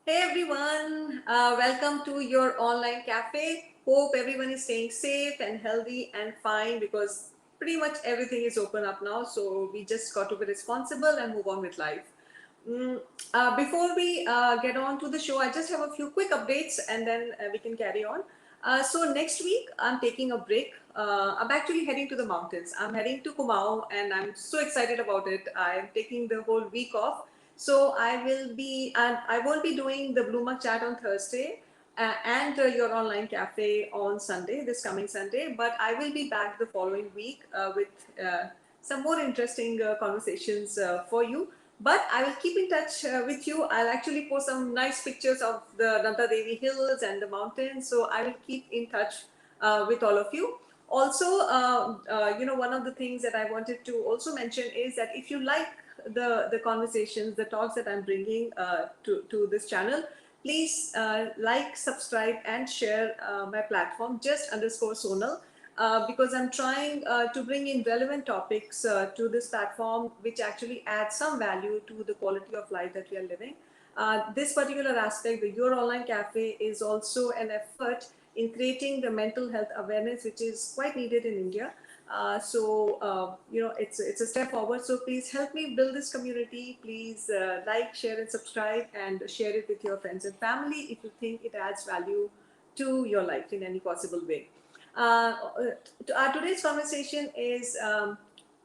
Hey everyone, welcome to your online cafe. Hope everyone is staying safe and healthy and fine because pretty much everything is open up now. So we just got to be responsible and move on with life. Mm, before we get on to the show, I just have a few quick updates and then we can carry on. So next week, I'm taking a break. I'm actually heading to the mountains. I'm heading to Kumau and I'm so excited about it. I'm taking the whole week off. So I will be, and I won't be doing the Blue Mug chat on Thursday and your online cafe on Sunday, this coming Sunday. But I will be back the following week with some more interesting conversations for you. But I will keep in touch with you. I'll actually post some nice pictures of the Nanda Devi hills and the mountains. So I will keep in touch with all of you. Also, one of the things that I wanted to also mention is that if you like the conversations, the talks that I'm bringing to this channel, please like, subscribe, and share my platform, just underscore Sonal, because I'm trying to bring in relevant topics to this platform, which actually adds some value to the quality of life that we are living. This particular aspect, the Your Online Cafe, is also an effort in creating the mental health awareness, which is quite needed in India. It's a step forward. So please help me build this community. Please like, share, and subscribe, and share it with your friends and family if you think it adds value to your life in any possible way. Our today's conversation is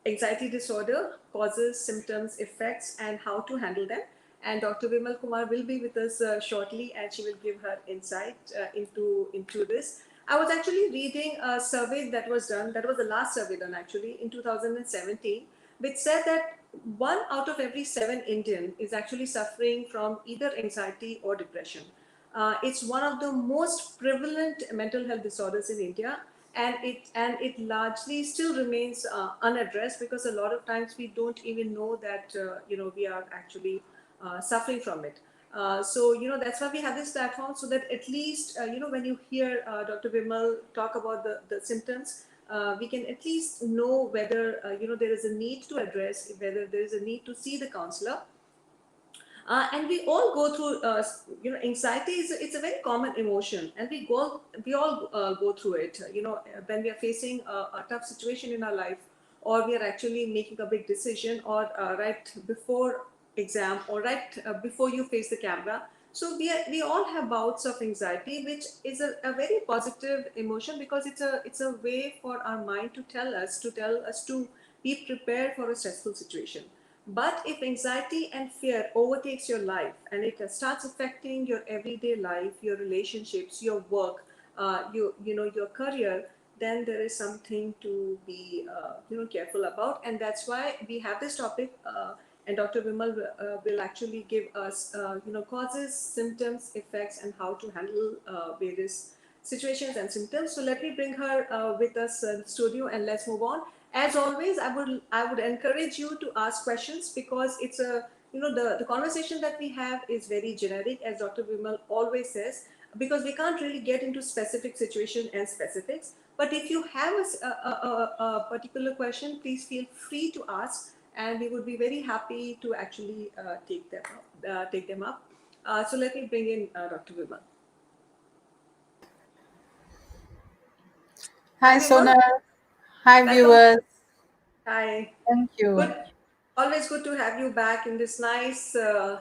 anxiety disorder, causes, symptoms, effects, and how to handle them. And Dr. Vimal Kumar will be with us shortly, and she will give her insight into this. I was actually reading a survey that was done. That was the last survey done actually in 2017, which said that one out of every seven Indian is actually suffering from either anxiety or depression. It's one of the most prevalent mental health disorders in India, and it largely still remains unaddressed because a lot of times we don't even know that we are actually suffering from it. So that's why we have this platform, so that at least when you hear Dr. Vimal talk about the symptoms, we can at least know whether there is a need to address, whether there is a need to see the counselor. And we all go through anxiety is it's a very common emotion, and we all go through it, when we are facing a tough situation in our life, or we are actually making a big decision, or right before exam, or right before you face the camera. So we all have bouts of anxiety, which is a very positive emotion, because it's a way for our mind to tell us to be prepared for a stressful situation. But if anxiety and fear overtakes your life, and it starts affecting your everyday life, your relationships, your work, your career, then there is something to be careful about, and that's why we have this topic. And Dr. Vimal will actually give us causes, symptoms, effects, and how to handle various situations and symptoms. So let me bring her with us in the studio, and let's move on. As always, I would encourage you to ask questions, because it's a the conversation that we have is very generic, as Dr. Vimal always says, because we can't really get into specific situation and specifics. But if you have a particular question, please feel free to ask, and we would be very happy to actually take them up. So let me bring in Dr. Vimal. Hi, Hi, Vimal. Sonal. Hi, Welcome. viewers. Hi. Thank you. Good. Always good to have you back in this nice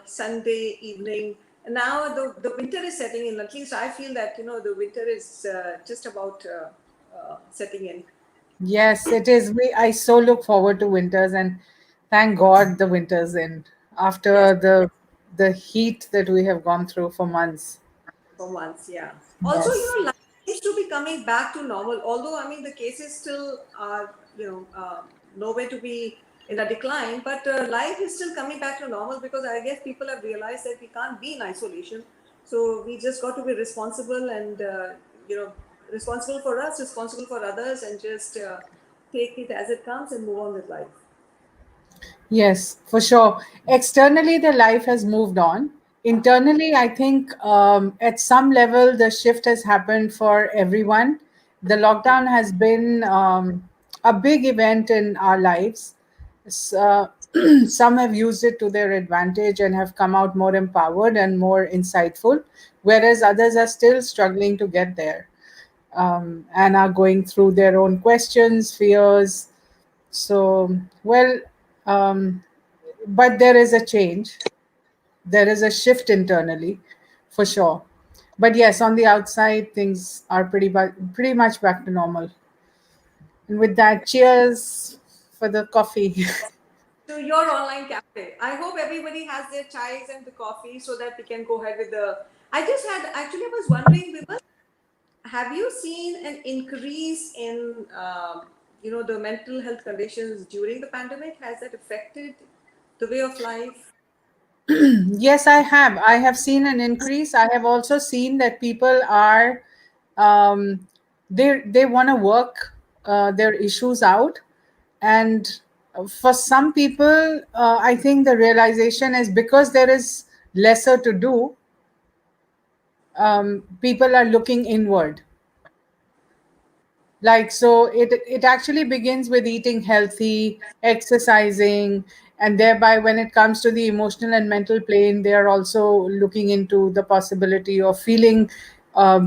Sunday evening. Now the winter is setting in. At least I feel that the winter is just about setting in. Yes, it is. I so look forward to winters, and thank God the winters end Yes, after the heat that we have gone through for months. for once. Yeah. Also, Yes. life seems to be coming back to normal. Although I mean the cases still are nowhere to be in a decline, but life is still coming back to normal, because I guess people have realized that we can't be in isolation. So we just got to be responsible, and you know responsible for us, responsible for others, and just take it as it comes and move on with life. Yes, for sure. Externally, the life has moved on. Internally, I think at some level the shift has happened for everyone. The lockdown has been a big event in our lives. Some have used it to their advantage and have come out more empowered and more insightful, whereas others are still struggling to get there, and are going through their own questions, fears. So, well, um, but there is a change, there is a shift internally, for sure. But yes, on the outside, things are pretty much back to normal. And with that, cheers for the coffee. To your online cafe. I hope everybody has their chais and the coffee so that we can go ahead with the. I just had actually, I was wondering, Vimal, have you seen an increase in the mental health conditions during the pandemic? Has that affected the way of life? Yes, I have. I have seen an increase. I have also seen that people are, um, they want to work their issues out, and for some people, I think the realization is because there is lesser to do. People are looking inward. Like, so it actually begins with eating healthy, exercising, and thereby when it comes to the emotional and mental plane, they are also looking into the possibility of feeling,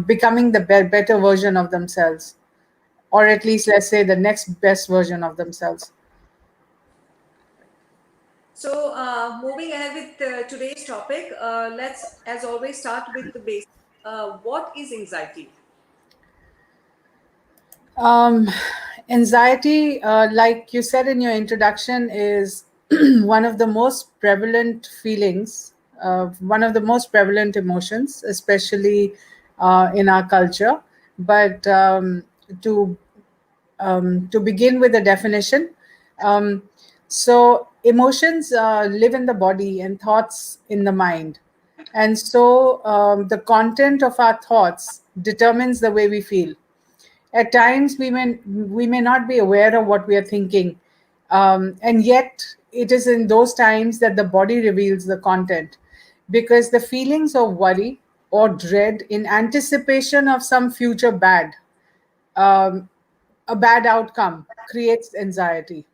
becoming the better version of themselves, or at least, let's say, the next best version of themselves. So, moving ahead with today's topic, let's, as always, start with the basics. What is anxiety? Um, Anxiety, like you said in your introduction, is one of the most prevalent feelings, one of the most prevalent emotions, especially in our culture. But to to begin with the definition, um, so emotions live in the body and thoughts in the mind. And so the content of our thoughts determines the way we feel. At times we may not be aware of what we are thinking, and yet it is in those times that the body reveals the content, because the feelings of worry or dread in anticipation of some future um, a bad outcome creates anxiety.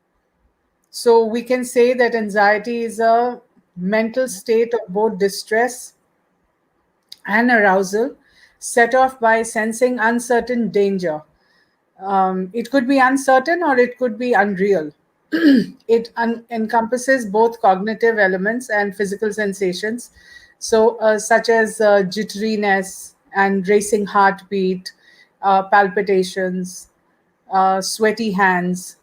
So we can say that anxiety is a mental state of both distress and arousal, set off by sensing uncertain danger. It could be uncertain or it could be unreal. It encompasses both cognitive elements and physical sensations, so such as jitteriness and racing heartbeat, palpitations, sweaty hands.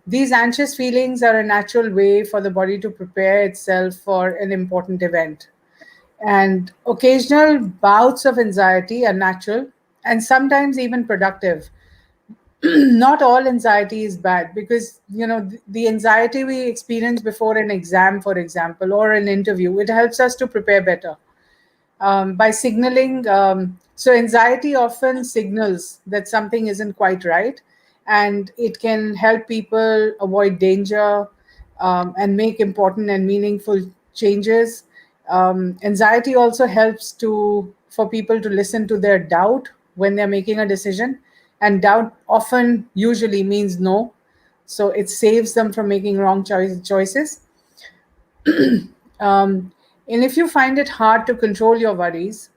These anxious feelings are a natural way for the body to prepare itself for an important event. And occasional bouts of anxiety are natural and sometimes even productive. Not all anxiety is bad, because the anxiety we experience before an exam, for example, or an interview, it helps us to prepare better, by signaling. So, anxiety often signals that something isn't quite right, and it can help people avoid danger, and make important and meaningful changes. Anxiety also helps to for people to listen to their doubt when they're making a decision, and doubt often usually means no. So it saves them from making wrong choices. Um, and if you find it hard to control your worries,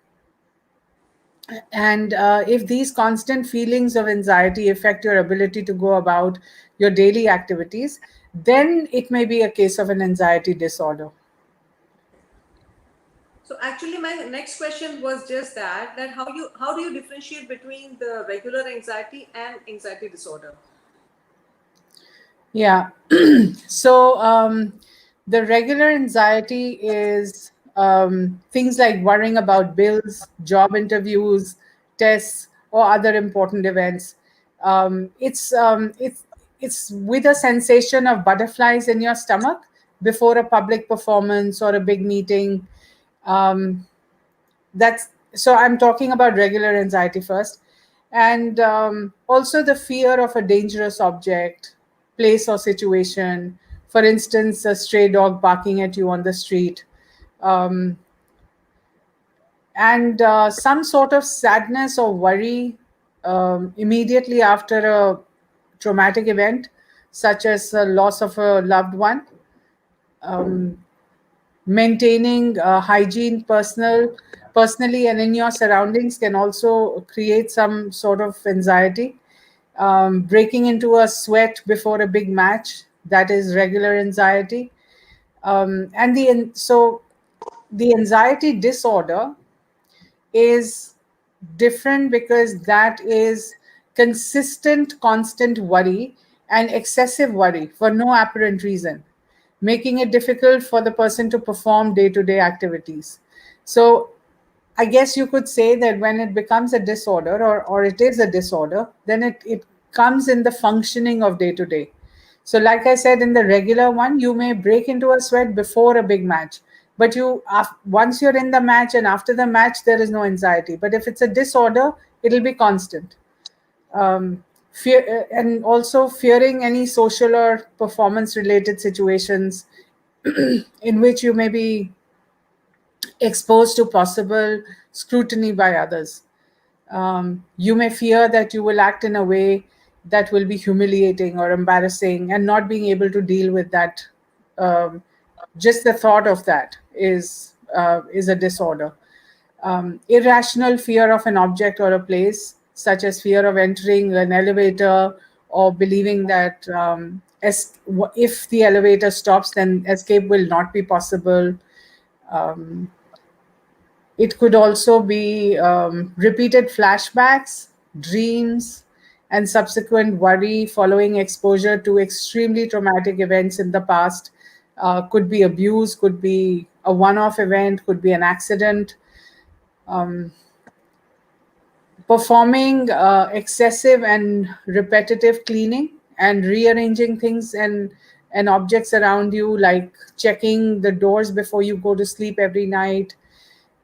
and if these constant feelings of anxiety affect your ability to go about your daily activities, then it may be a case of an anxiety disorder. So, actually, my next question was just that how do you differentiate between the regular anxiety and anxiety disorder? Yeah. So the regular anxiety is things like worrying about bills, job interviews, tests, or other important events. It's with a sensation of butterflies in your stomach before a public performance or a big meeting. Um, that's so I'm talking about regular anxiety first, and also the fear of a dangerous object, place, or situation. For instance, a stray dog barking at you on the street, um, and some sort of sadness or worry immediately after a traumatic event, such as loss of a loved one. Um, Maintaining hygiene personally and in your surroundings can also create some sort of anxiety. Breaking into a sweat before a big match, that is regular anxiety. So the anxiety disorder is different because that is consistent, constant worry and excessive worry for no apparent reason, making it difficult for the person to perform day to day activities. So, I guess you could say that when it becomes a disorder, or it is a disorder, then it comes in the functioning of day to day. So, like I said, in the regular one, you may break into a sweat before a big match, but once you're in the match and after the match, there is no anxiety. But if it's a disorder, it'll be constant. Fear, and also fearing any social or performance related situations in which you may be exposed to possible scrutiny by others. You may fear that you will act in a way that will be humiliating or embarrassing, and not being able to deal with that. Um, just the thought of that is a disorder. Irrational fear of an object or a place, such as fear of entering an elevator or believing that if the elevator stops, then escape will not be possible. It could also be repeated flashbacks, dreams, and subsequent worry following exposure to extremely traumatic events in the past. Could be abuse, could be a one off event, could be an accident. Performing excessive and repetitive cleaning and rearranging things and objects around you, like checking the doors before you go to sleep every night.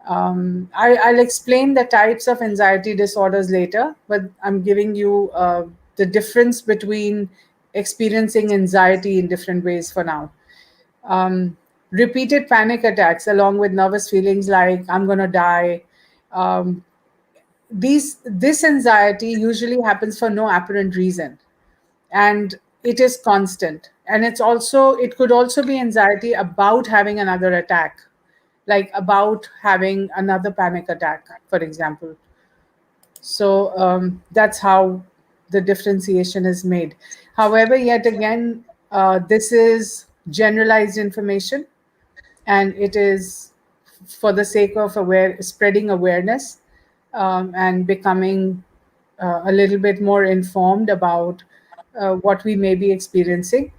I'll explain the types of anxiety disorders later, but I'm giving you the difference between experiencing anxiety in different ways for now. Repeated panic attacks, along with nervous feelings like I'm going to die. Um, this anxiety usually happens for no apparent reason, and it is constant. And it could also be anxiety about having another attack, like about having another panic attack, for example. So that's how the differentiation is made. However, yet again, this is generalized information, and it is for the sake of spreading awareness, and becoming a little bit more informed about what we may be experiencing.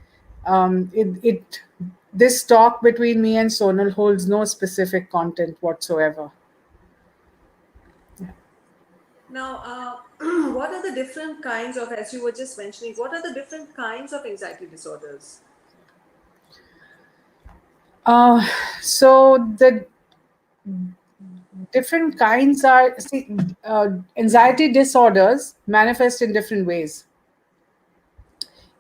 This talk between me and Sonal holds no specific content whatsoever. Now, what are the different kinds of, as you were just mentioning, what are the different kinds of anxiety disorders? Uh, so the different kinds are, see, anxiety disorders manifest in different ways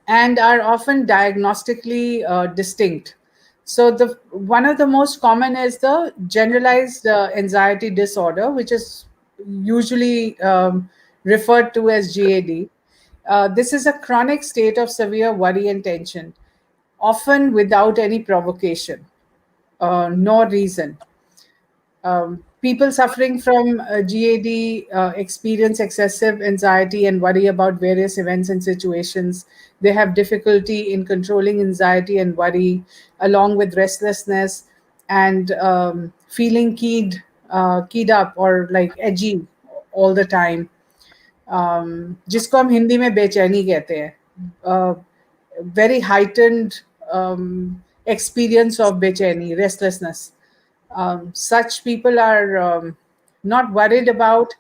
and are often diagnostically distinct. So the one of the most common is the generalized anxiety disorder, which is usually referred to as GAD. This is a chronic state of severe worry and tension, often without any provocation nor reason. People suffering from GAD experience excessive anxiety and worry about various events and situations. They have difficulty in controlling anxiety and worry, along with restlessness and feeling keyed up or like edgy all the time. जिसको हम हिंदी में बेचैनी कहते हैं. Very heightened experience of बेचैनी, restlessness. Such people are not worried about.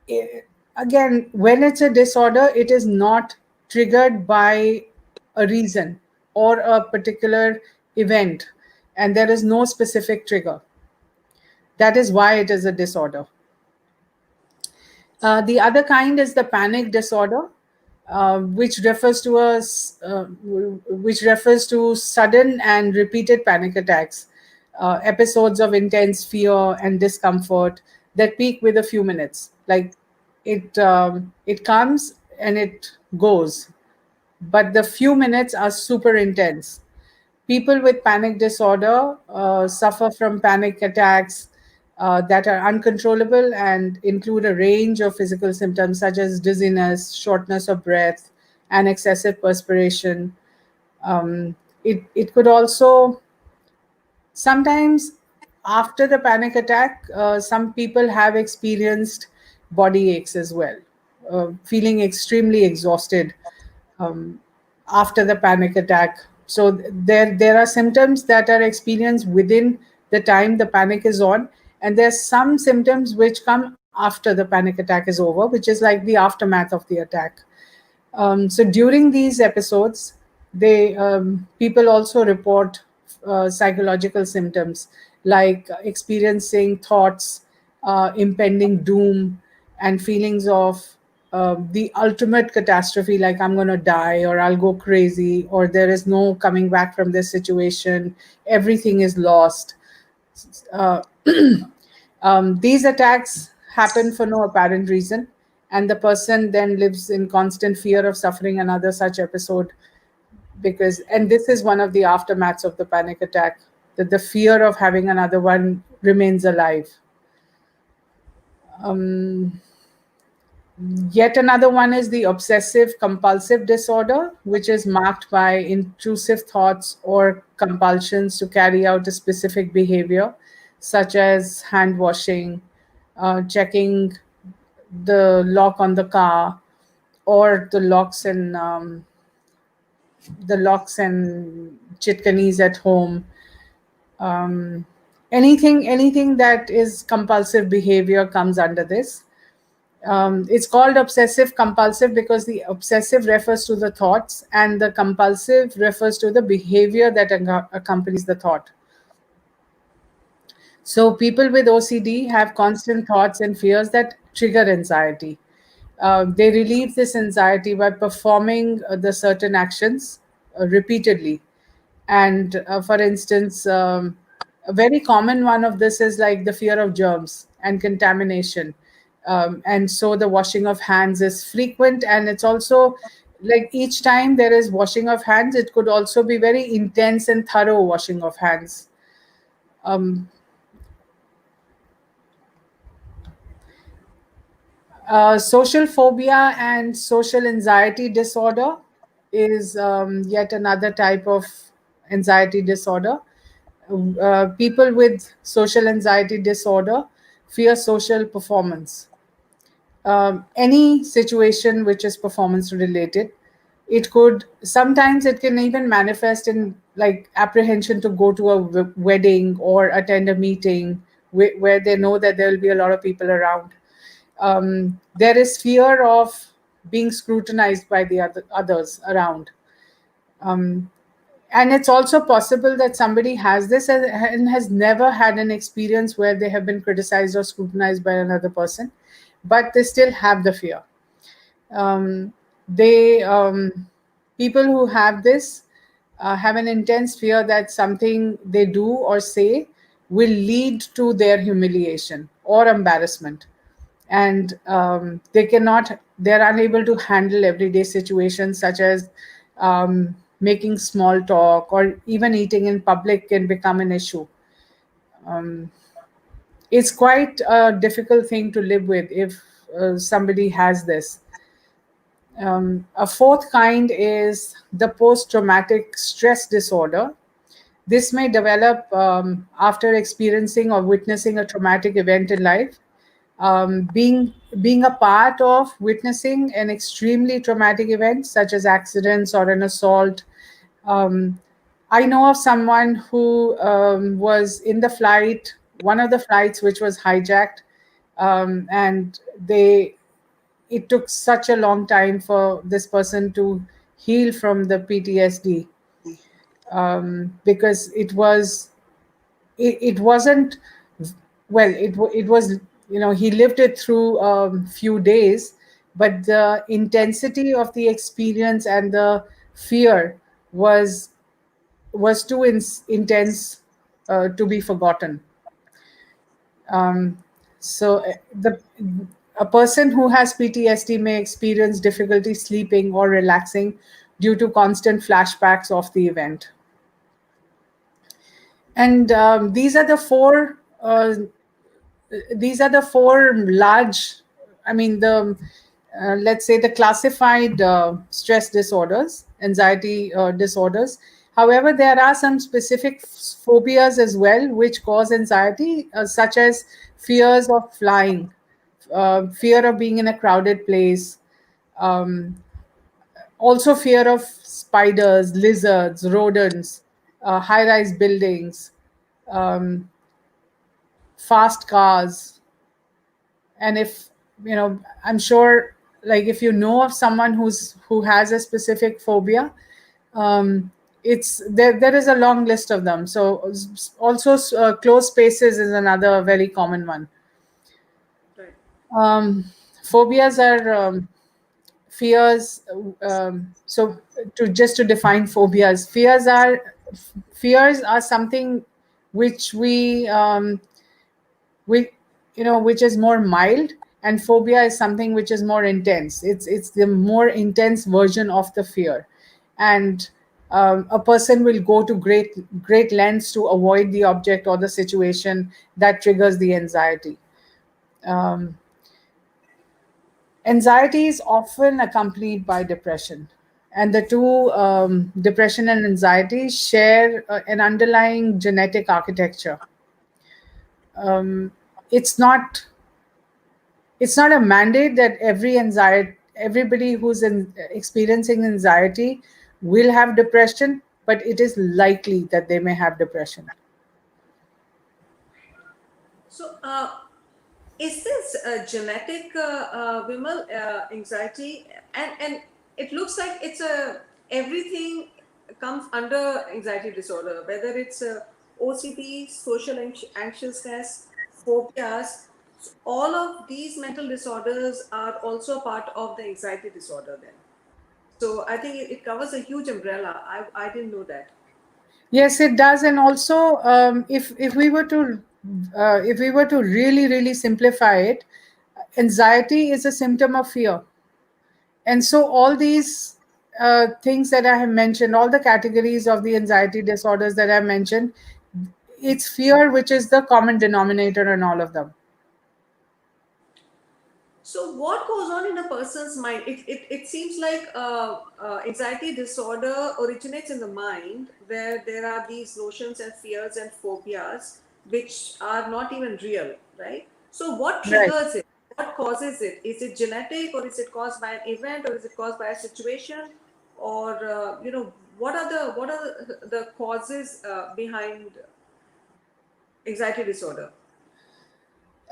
eh, Again, when it's a disorder, it is not triggered by a reason or a particular event, and there is no specific trigger. That is why it is a disorder. The other kind is the panic disorder, which refers to sudden and repeated panic attacks, episodes of intense fear and discomfort that peak with a few minutes. Like it comes and it goes. but the few minutes are super intense. People with panic disorder suffer from panic attacks that are uncontrollable and include a range of physical symptoms such as dizziness, shortness of breath, and excessive perspiration. It could also sometimes, after the panic attack, some people have experienced body aches as well, feeling extremely exhausted um, after the panic attack. So there are symptoms that are experienced within the time the panic is on, and there's some symptoms which come after the panic attack is over, which is like the aftermath of the attack. So during these episodes, they people also report psychological symptoms like experiencing thoughts, impending doom, and feelings of the ultimate catastrophe, like I'm going to die, or I'll go crazy, or there is no coming back from this situation, everything is lost. Uh, these attacks happen for no apparent reason, and the person then lives in constant fear of suffering another such episode. Because, and this is one of the aftermaths of the panic attack, that the fear of having another one remains alive. Yet another one is the obsessive compulsive disorder, which is marked by intrusive thoughts or compulsions to carry out a specific behavior, such as hand washing, checking the lock on the car, or the locks and chitkanis at home. Um, anything that is compulsive behavior comes under this. It's called obsessive compulsive because the obsessive refers to the thoughts and the compulsive refers to the behavior that accompanies the thought. So people with OCD have constant thoughts and fears that trigger anxiety. They relieve this anxiety by performing the certain actions repeatedly. And for instance, a very common one of this is like the fear of germs and contamination. And so the washing of hands is frequent, and it's also like each time there is washing of hands, it could also be very intense and thorough washing of hands. Um, Social phobia and social anxiety disorder is yet another type of anxiety disorder. People with social anxiety disorder fear social performance. Any situation which is performance related, it could sometimes it can even manifest in like apprehension to go to a wedding or attend a meeting where they know that there will be a lot of people around. There is fear of being scrutinized by the others around. Um, and it's also possible that somebody has this and has never had an experience where they have been criticized or scrutinized by another person, but they still have the fear. They People who have this have an intense fear that something they do or say will lead to their humiliation or embarrassment, and they're unable to handle everyday situations such as making small talk or even eating in public can become an issue. It's quite a difficult thing to live with if somebody has this. A fourth kind is the post traumatic stress disorder. This may develop after experiencing or witnessing a traumatic event in life. Being a part of witnessing an extremely traumatic event, such as accidents or an assault. Um, I know of someone who was in the flight, one of the flights which was hijacked, and it took such a long time for this person to heal from the PTSD, because it wasn't well it was, he lived it through a few days, but the intensity of the experience and the fear was too intense to be forgotten. Um, so uh, the a person who has PTSD may experience difficulty sleeping or relaxing due to constant flashbacks of the event. And these are the four large, I mean, the let's say the classified stress disorders, anxiety disorders. However, there are some specific phobias as well which cause anxiety, such as fears of flying, fear of being in a crowded place, um, also fear of spiders, lizards, rodents, high rise buildings, um, fast cars. And if, I'm sure, like, if you know of someone who has a specific phobia, um, it's there is a long list of them. So also closed spaces is another very common one. Right. um, Phobias are fears. So to define phobias, fears are something which we which is more mild, and phobia is something which is more intense. It's the more intense version of the fear. And a person will go to great lengths to avoid the object or the situation that triggers the anxiety. um, Anxiety is often accompanied by depression, and the two, depression and anxiety, share an underlying genetic architecture. um, it's not it's not a mandate that everybody who's experiencing anxiety will have depression, but it is likely that they may have depression. So, is this genetic, Vimal, anxiety? And it looks like it's a everything comes under anxiety disorder, whether it's OCD, social anxiousness, phobias. So all of these mental disorders are also part of the anxiety disorder. Then, so I think it covers a huge umbrella. I didn't know that. Yes, it does. And also, if we were to really simplify it, anxiety is a symptom of fear. And so all these things that I have mentioned, all the categories of the anxiety disorders that I mentioned, it's fear which is the common denominator in all of them. So, what goes on in a person's mind? It seems like anxiety disorder originates in the mind, where there are these notions and fears and phobias which are not even real, right? So, what Right. triggers it? What causes it? Is it genetic, or is it caused by an event, or is it caused by a situation, or what are the causes behind anxiety disorder?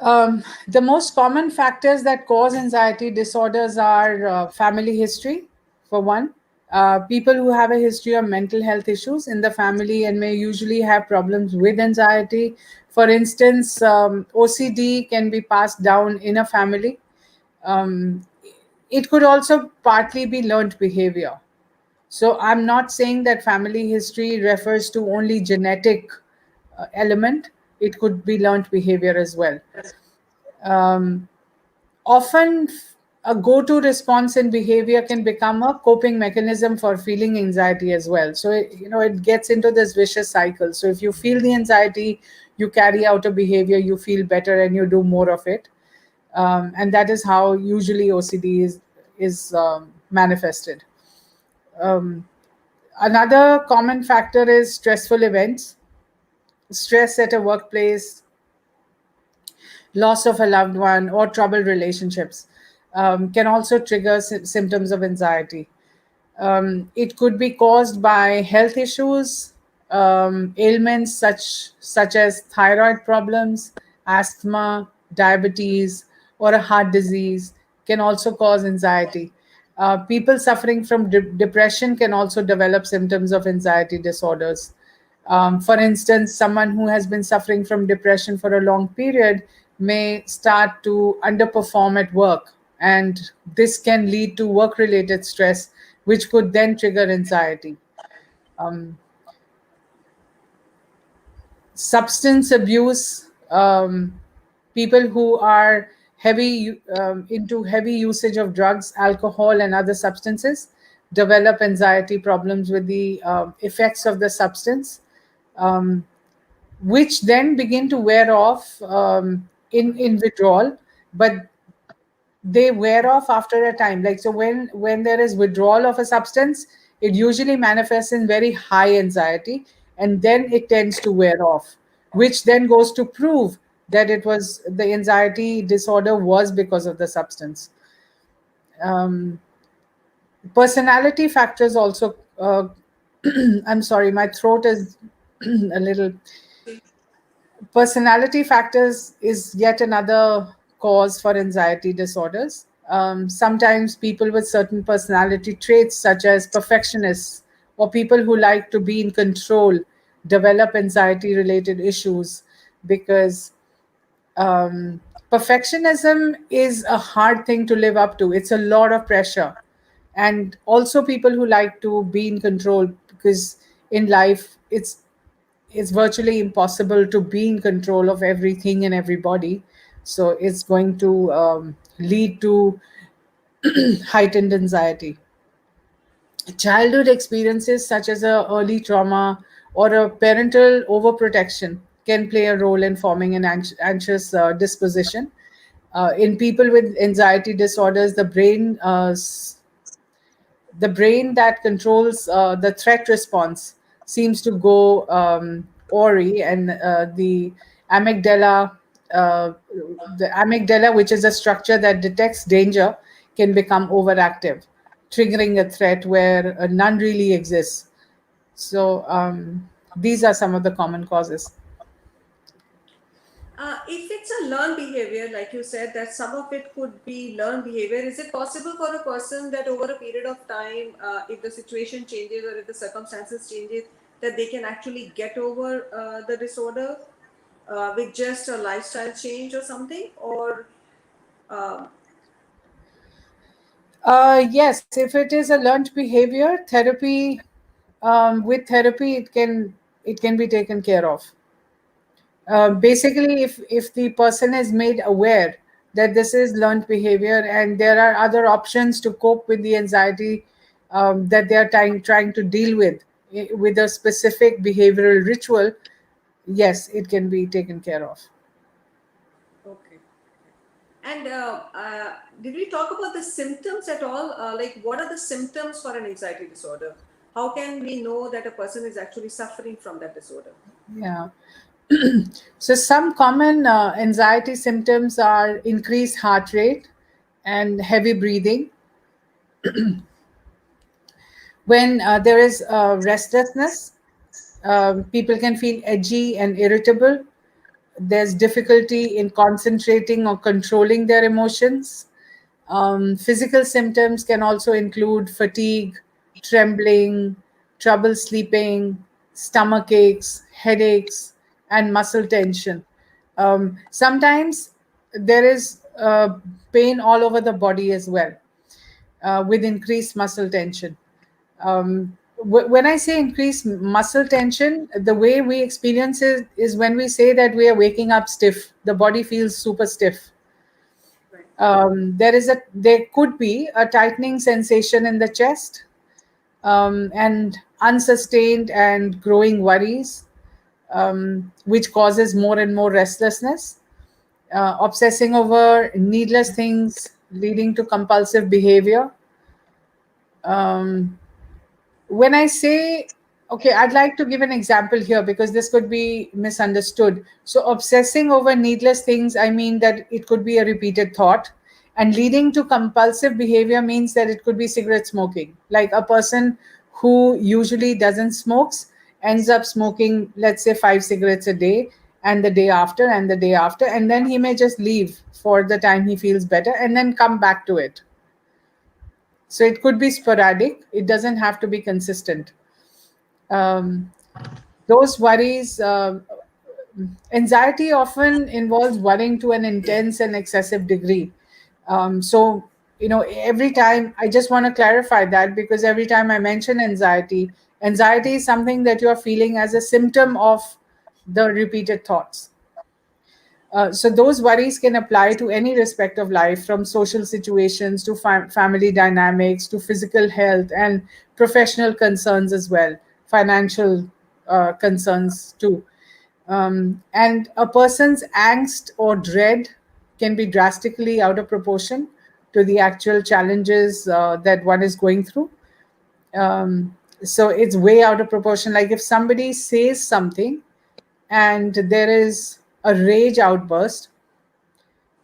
The most common factors that cause anxiety disorders are family history, for one. People who have a history of mental health issues in the family and may usually have problems with anxiety. For instance, OCD can be passed down in a family. Um, it could also partly be learned behavior. So I'm not saying that family history refers to only genetic element. It could be learned behavior as well. um, Often a go-to response in behavior can become a coping mechanism for feeling anxiety as well. So it gets into this vicious cycle. So if you feel the anxiety, you carry out a behavior, you feel better, and you do more of it. And that is how usually OCD is manifested. um, Another common factor is stressful events. Stress at a workplace, loss of a loved one, or troubled relationships can also trigger symptoms of anxiety. It could be caused by health issues, ailments such as thyroid problems, asthma, diabetes, or a heart disease can also cause anxiety. People suffering from depression can also develop symptoms of anxiety disorders. For instance, someone who has been suffering from depression for a long period may start to underperform at work, and this can lead to work related stress, which could then trigger anxiety. Um, Substance abuse, people who are into heavy usage of drugs, alcohol, and other substances, develop anxiety problems with the effects of the substance, um, which then begin to wear off in withdrawal, but they wear off after a time. Like, so when there is withdrawal of a substance, it usually manifests in very high anxiety, and then it tends to wear off, which then goes to prove that it was the anxiety disorder was because of the substance. um, Personality factors also I'm sorry, my throat is a little. Personality factors is yet another cause for anxiety disorders. Sometimes people with certain personality traits, such as perfectionists or people who like to be in control, develop anxiety related issues because perfectionism is a hard thing to live up to. It's a lot of pressure. And also people who like to be in control, because in life it's virtually impossible to be in control of everything and everybody. So it's going to lead to heightened anxiety. Childhood experiences such as a early trauma or a parental overprotection can play a role in forming an anxious disposition. In people with anxiety disorders, the brain that controls the threat response seems to go awry, and amygdala, uh, the amygdala, which is a structure that detects danger, can become overactive, triggering a threat where none really exists. So these are some of the common causes. If it's a learned behavior, like you said, that some of it could be learned behavior, is it possible for a person that over a period of time, if the situation changes or if the circumstances changes, that they can actually get over the disorder with just a lifestyle change or something? Or um, Yes, if it is a learned behavior, therapy, with therapy, it can be taken care of. Basically, if the person is made aware that this is learned behavior and there are other options to cope with the anxiety that they are trying to deal with with a specific behavioral ritual, yes, it can be taken care of. okay. And did we talk about the symptoms at all? Like, what are the symptoms for an anxiety disorder? How can we know that a person is actually suffering from that disorder? Yeah. So some common anxiety symptoms are increased heart rate and heavy breathing. When there is restlessness, people can feel edgy and irritable. There's difficulty in concentrating or controlling their emotions. Physical symptoms can also include fatigue, trembling, trouble sleeping, stomach aches, headaches, and muscle tension. Sometimes there is pain all over the body as well, with increased muscle tension. When I say increased muscle tension, the way we experience it is when we say that we are waking up stiff, the body feels super stiff. Right. There could be a tightening sensation in the chest, and unsustained and growing worries, which causes more and more restlessness, obsessing over needless things, leading to compulsive behavior. Um, when I say, okay, I'd like to give an example here because this could be misunderstood. So, obsessing over needless things, I mean that it could be a repeated thought, and leading to compulsive behavior means that it could be cigarette smoking. Like a person who usually doesn't smokes ends up smoking, let's say, 5 cigarettes a day, and the day after, and the day after, and then he may just leave for the time he feels better and then come back to it. So it could be sporadic, it doesn't have to be consistent. um, those worries, anxiety often involves worrying to an intense and excessive degree. So, every time, I just want to clarify that, because every time I mention anxiety, anxiety is something that you're feeling as a symptom of the repeated thoughts. So those worries can apply to any respect of life, from social situations to family dynamics to physical health and professional concerns as well, financial concerns too. And a person's angst or dread can be drastically out of proportion to the actual challenges that one is going through. So it's way out of proportion. Like if somebody says something and there is a rage outburst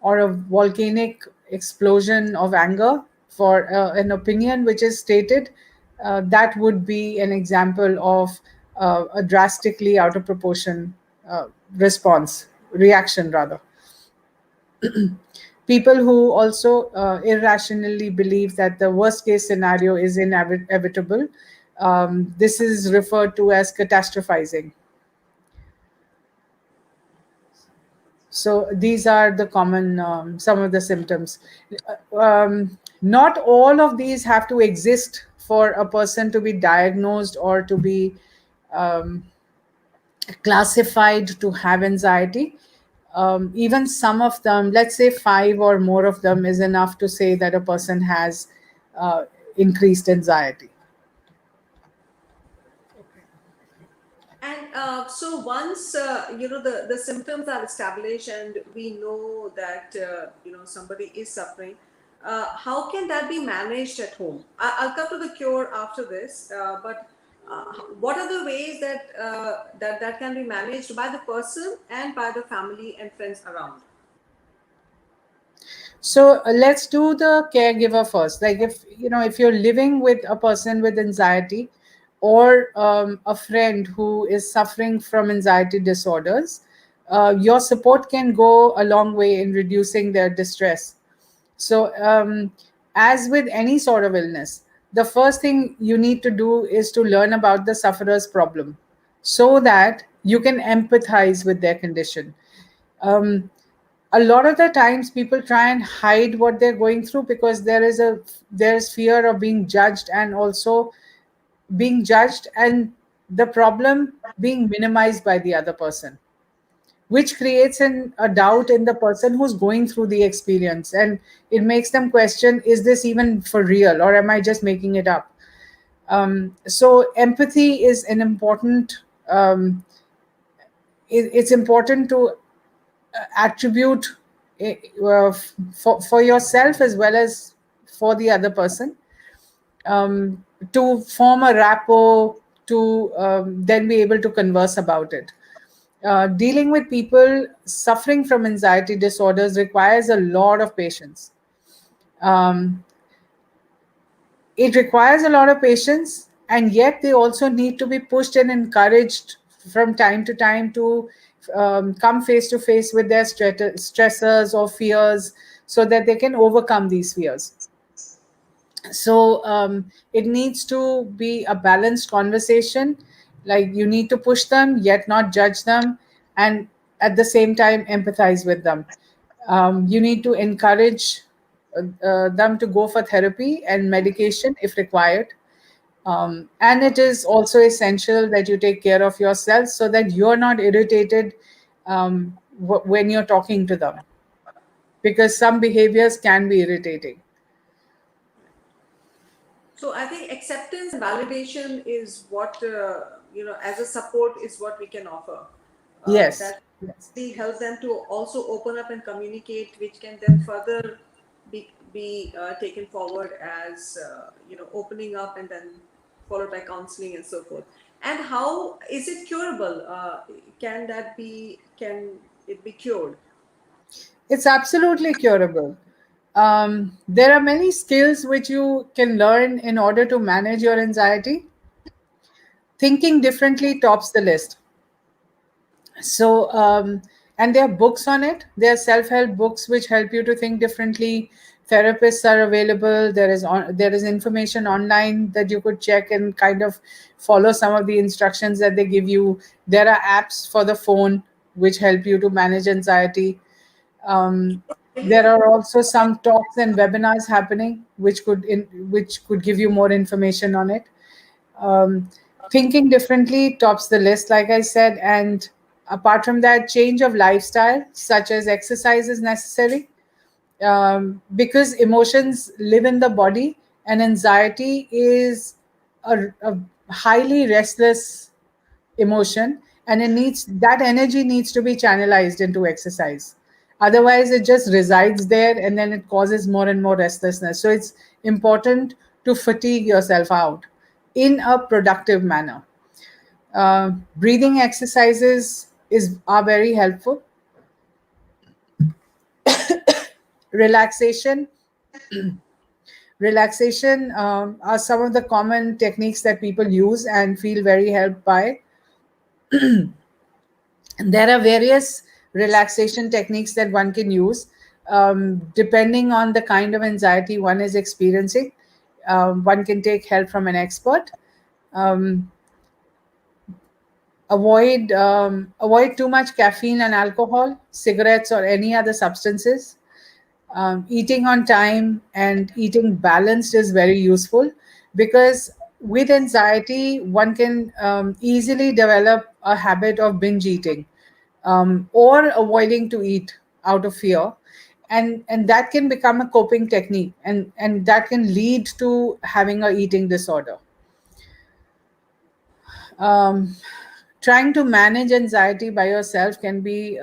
or a volcanic explosion of anger for an opinion which is stated, that would be an example of a drastically out of proportion uh, response, reaction rather. People who also irrationally believe that the worst case scenario is inevitable, this is referred to as catastrophizing. So these are the common some of the symptoms. Not all of these have to exist for a person to be diagnosed or to be um, classified to have anxiety. Even some of them, let's say five or more of them, is enough to say that a person has uh, increased anxiety. And so once the symptoms are established and we know that somebody is suffering, how can that be managed at home? I'll come to the cure after this, but what are the ways that that can be managed by the person and by the family and friends around? So let's do the caregiver first. Like if you're living with a person with anxiety or a friend who is suffering from anxiety disorders, your support can go a long way in reducing their distress. So, as with any sort of illness, the first thing you need to do is to learn about the sufferer's problem so that you can empathize with their condition. Um, a lot of the times people try and hide what they're going through because there's fear of being judged, and also being judged and the problem being minimized by the other person, which creates a doubt in the person who's going through the experience, and it makes them question, is this even for real or am I just making it up? So empathy is an important it's important to attribute for yourself as well as for the other person, to form a rapport, to then be able to converse about it. Dealing with people suffering from anxiety disorders requires a lot of patience. Um, it requires a lot of patience, and yet they also need to be pushed and encouraged from time to time to come face to face with their stressors or fears so that they can overcome these fears. So it needs to be a balanced conversation. Like you need to push them yet not judge them, and at the same time empathize with them. You need to encourage them to go for therapy and medication if required. And it is also essential that you take care of yourself so that you're not irritated when you're talking to them, because some behaviors can be irritating. So I think acceptance and validation is what as a support is what we can offer. Yes, That yes. really help them to also open up and communicate, which can then further be taken forward as opening up and then followed by counseling and so forth. And how is it curable? Can it be cured? It's absolutely curable. There are many skills which you can learn in order to manage your anxiety. Thinking differently tops the list. So, and there are books on it. There are self-help books which help you to think differently. Therapists are available. There is information online that you could check and kind of follow some of the instructions that they give you. There are apps for the phone which help you to manage anxiety. Um, there are also some talks and webinars happening which could give you more information on it. um, Thinking differently tops the list, like I said, and Apart from that, change of lifestyle, such as exercise, is necessary, because emotions live in the body, and anxiety is a highly restless emotion, and it needs that energy needs to be channelized into exercise. Otherwise it just resides there, and then it causes more and more restlessness. So it's important to fatigue yourself out in a productive manner. Breathing exercises is are very helpful. Relaxation relaxation are some of the common techniques that people use and feel very helped by. There are various relaxation techniques that one can use, depending on the kind of anxiety one is experiencing. One can take help from an expert. um, avoid too much caffeine and alcohol, cigarettes, or any other substances. Eating on time and eating balanced is very useful, because with anxiety one can easily develop a habit of binge eating, or avoiding to eat out of fear, and that can become a coping technique, and that can lead to having a eating disorder. um, Trying to manage anxiety by yourself can be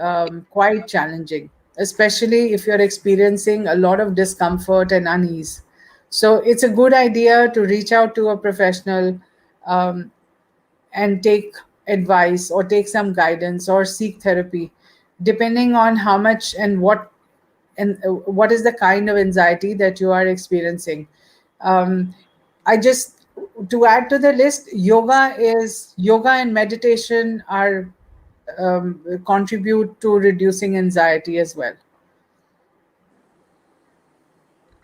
quite challenging, especially if you're experiencing a lot of discomfort and unease. So it's a good idea to reach out to a professional, um, and take advice or take some guidance or seek therapy, depending on how much and what is the kind of anxiety that you are experiencing. um, I just To add to the list, yoga and meditation are contribute to reducing anxiety as well.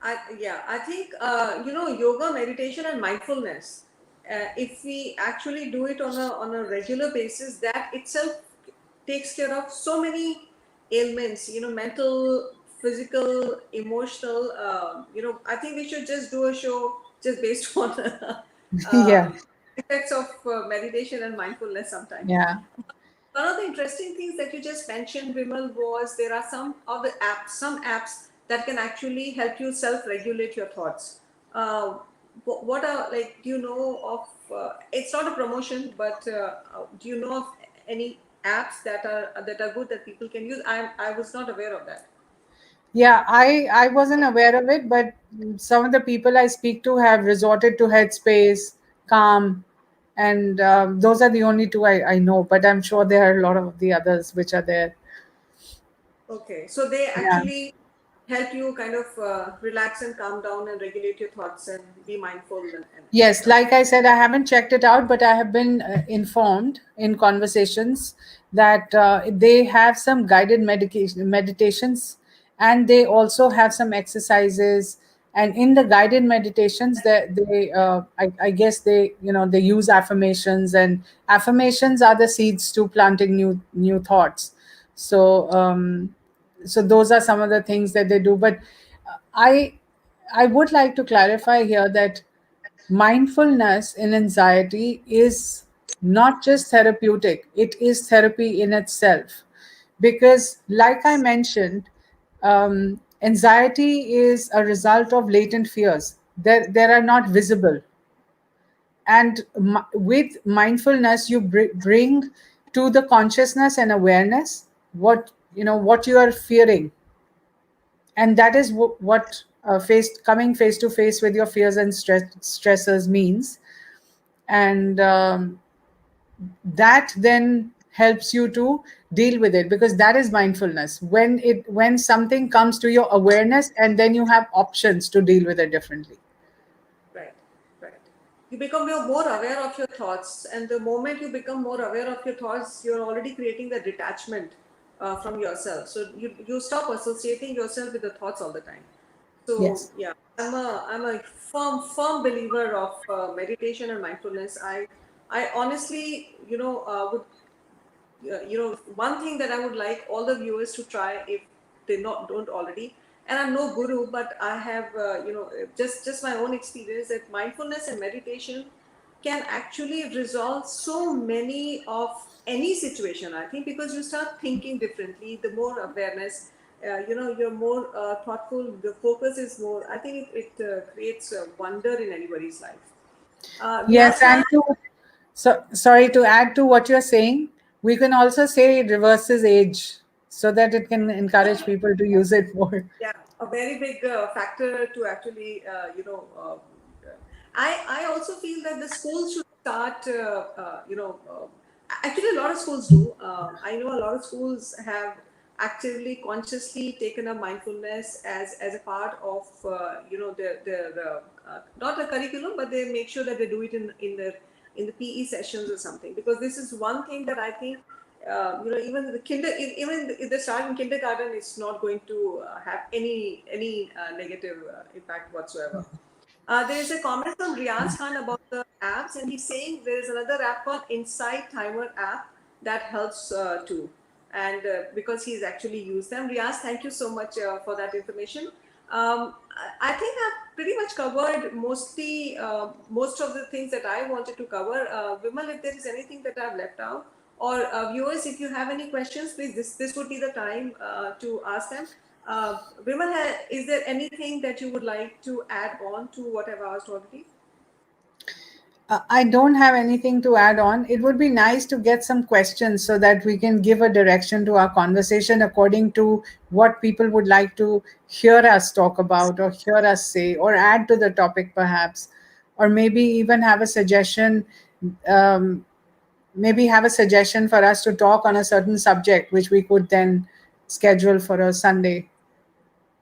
I think yoga, meditation, and mindfulness. If we actually do it on a regular basis, that itself takes care of so many ailments. Mental, physical, emotional. I think we should just do a show just based on Yeah, um, effects of meditation and mindfulness sometime. yeah. One of the interesting things that you just mentioned, Vimal, was there are some apps that can actually help you self-regulate your thoughts. What are, like, do you know of? It's not a promotion, but do you know of any apps that are good that people can use? I was not aware of that. Yeah, I wasn't aware of it, but some of the people I speak to have resorted to Headspace, Calm, and those are the only two I know. But I'm sure there are a lot of the others which are there. Okay, so they Yeah. actually help you kind of relax and calm down and regulate your thoughts and be mindful and Yes, stuff. like I said, I haven't checked it out, but I have been informed in conversations that they have some guided medication meditations, and they also have some exercises. And in the guided meditations, I guess they use affirmations, and affirmations are the seeds to planting new thoughts. So so those are some of the things that they do. But I I would like to clarify here that mindfulness in anxiety is not just therapeutic, it is therapy in itself. Because, like I mentioned, anxiety is a result of latent fears. There are not visible. And with mindfulness, you bring to the consciousness and awareness what you are fearing, and that is what coming face to face with your fears and stressors means. And that then helps you to deal with it, because that is mindfulness, when something comes to your awareness, and then you have options to deal with it differently. Right, right. You become more aware of your thoughts, and the moment you become more aware of your thoughts, you're already creating the detachment from yourself. So you stop associating yourself with the thoughts all the time. So Yes. yeah, I'm a firm believer of meditation and mindfulness. I honestly, would one thing that I would like all the viewers to try, if they not don't already. And I'm no guru, but I have just my own experience that mindfulness and meditation can actually resolve so many of any situation, I think, because you start thinking differently. The more awareness, you're more thoughtful, the focus is more, I think it creates a wonder in anybody's life. Yes, Riaz Khan. and to sorry to add to what you're saying, we can also say it reverses age so that it can encourage people to use it more. Yeah, a very big factor to actually, I also feel that the schools should start, actually, a lot of schools do. I know a lot of schools have actively, consciously taken up mindfulness as a part of, not a curriculum, but they make sure that they do it in the PE sessions or something. Because this is one thing that I think, even even if they start in kindergarten, it's not going to have any negative impact whatsoever. There is a comment from Riaz Khan about the apps, and he's saying there is another app called Insight Timer app that helps too. And because he's actually used them, Riaz, thank you so much for that information. I think I've pretty much covered most of the things that I wanted to cover. Vimal, if there is anything that I've left out, or viewers, if you have any questions, please, this would be the time to ask them. Uh, Vimal, is there anything that you would like to add on to what I've asked already? I don't have anything to add on. It would be nice to get some questions so that we can give a direction to our conversation according to what people would like to hear us talk about or hear us say or add to the topic, perhaps. Or maybe even have a suggestion. Um, Maybe have a suggestion for us to talk on a certain subject, which we could then schedule for a Sunday.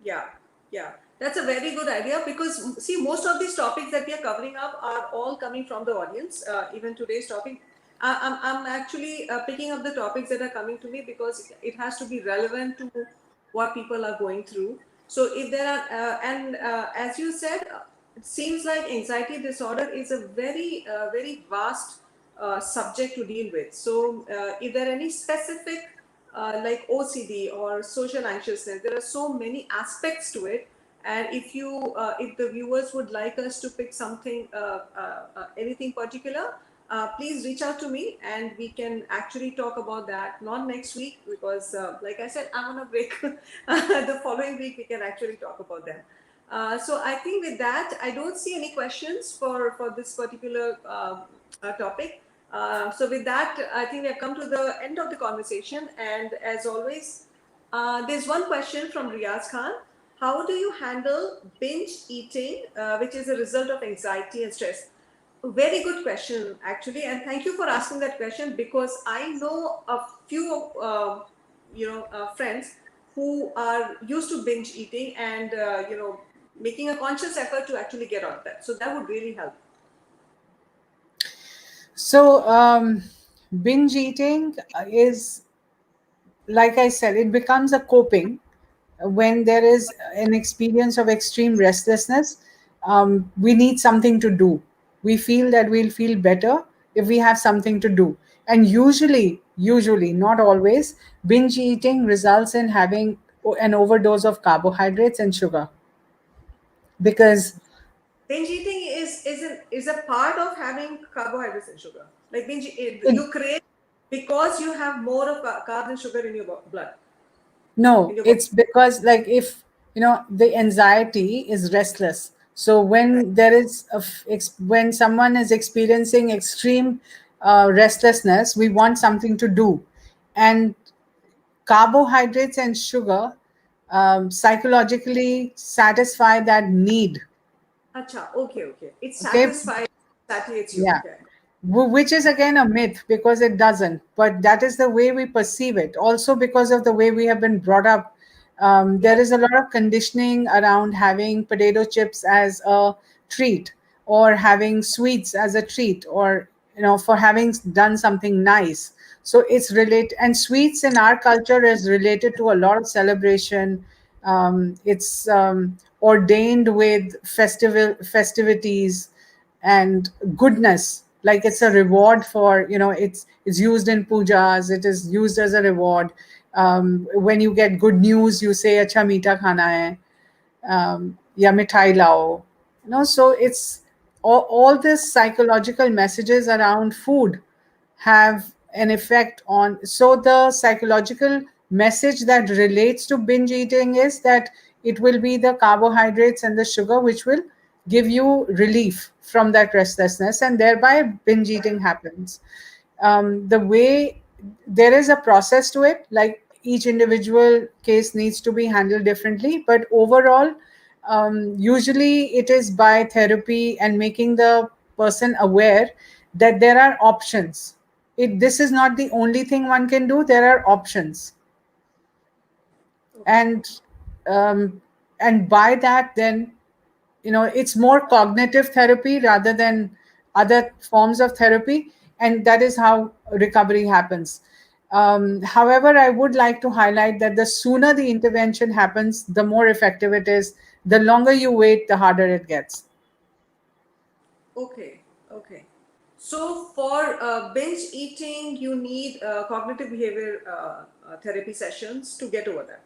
Yeah, yeah, that's a very good idea because see, most of these topics that we are covering up are all coming from the audience. Even today's topic, I'm actually picking up the topics that are coming to me because it has to be relevant to what people are going through. So if there are, and as you said, it seems like anxiety disorder is a very vast subject to deal with. So if there are any specific like OCD or social anxiousness. There are so many aspects to it, and if the viewers would like us to pick something, anything particular, please reach out to me, and we can actually talk about that. Not next week because, like I said, I'm on a break. The following week we can actually talk about them. So I think with that, I don't see any questions for this particular topic. So with that, I think we have come to the end of the conversation. And as always, there's one question from Riaz Khan. How do you handle binge eating, which is a result of anxiety and stress? Very good question, actually, and thank you for asking that question because I know a few, friends who are used to binge eating and making a conscious effort to actually get out of that. So that would really help. So, binge eating is, like I said, it becomes a coping when there is an experience of extreme restlessness. We need something to do. We feel that we'll feel better if we have something to do. And usually, not always, binge eating results in having an overdose of carbohydrates and sugar because Binge eating is a part of having carbohydrates and sugar. Like it, you crave because you have more of carbs and sugar in your blood, in no, your body. it's because, like, if the anxiety is restless. So Right. when there is when someone is experiencing extreme restlessness, we want something to do, and carbohydrates and sugar psychologically satisfy that need. Acha, okay, okay. It Okay, satisfies, satiates you. yeah. Okay. Which is again a myth because it doesn't, but that is the way we perceive it. Also, because of the way we have been brought up, there Yeah. is a lot of conditioning around having potato chips as a treat, or having sweets as a treat, or for having done something nice. So it's related, and sweets in our culture is related to a lot of celebration. It's ordained with festivities and goodness, like it's a reward for, it's used in pujas, it is used as a reward. When you get good news, you say acha meeta khana hai, ya mithai lao. So it's all these psychological messages around food have an effect on. So the psychological message that relates to binge eating is that it will be the carbohydrates and the sugar which will give you relief from that restlessness, and thereby binge eating happens. The way there is a process to it, like each individual case needs to be handled differently, but overall, usually it is by therapy and making the person aware that there are options. This is not the only thing one can do, there are options. Okay. And um, and by that, then, it's more cognitive therapy rather than other forms of therapy, and that is how recovery happens. However, I would like to highlight that the sooner the intervention happens, the more effective it is. The longer you wait, the harder it gets. Okay. Okay. So for binge eating, you need cognitive behavior therapy sessions to get over that.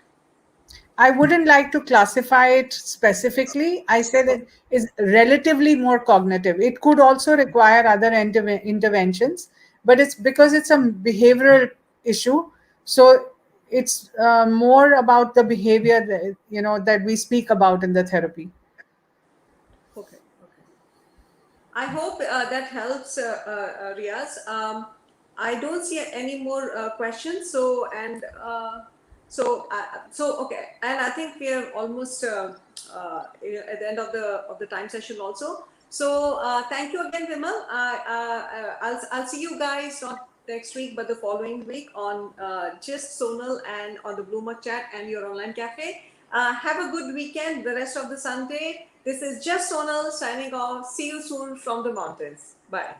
I wouldn't like to classify it specifically. I said Okay. it is relatively more cognitive. It could also require other interventions, but it's because it's a behavioral issue. So it's more about the behavior that we speak about in the therapy. Okay. Okay. I hope that helps, Riaz. I don't see any more questions. So okay, and I think we are almost at the end of the time session also. So thank you again, Vimal. I'll see you guys not next week, but the following week on just Sonal and on the Bloomer Chat and your online cafe. Have a good weekend, the rest of the Sunday. This is just Sonal signing off. See you soon from the mountains. Bye.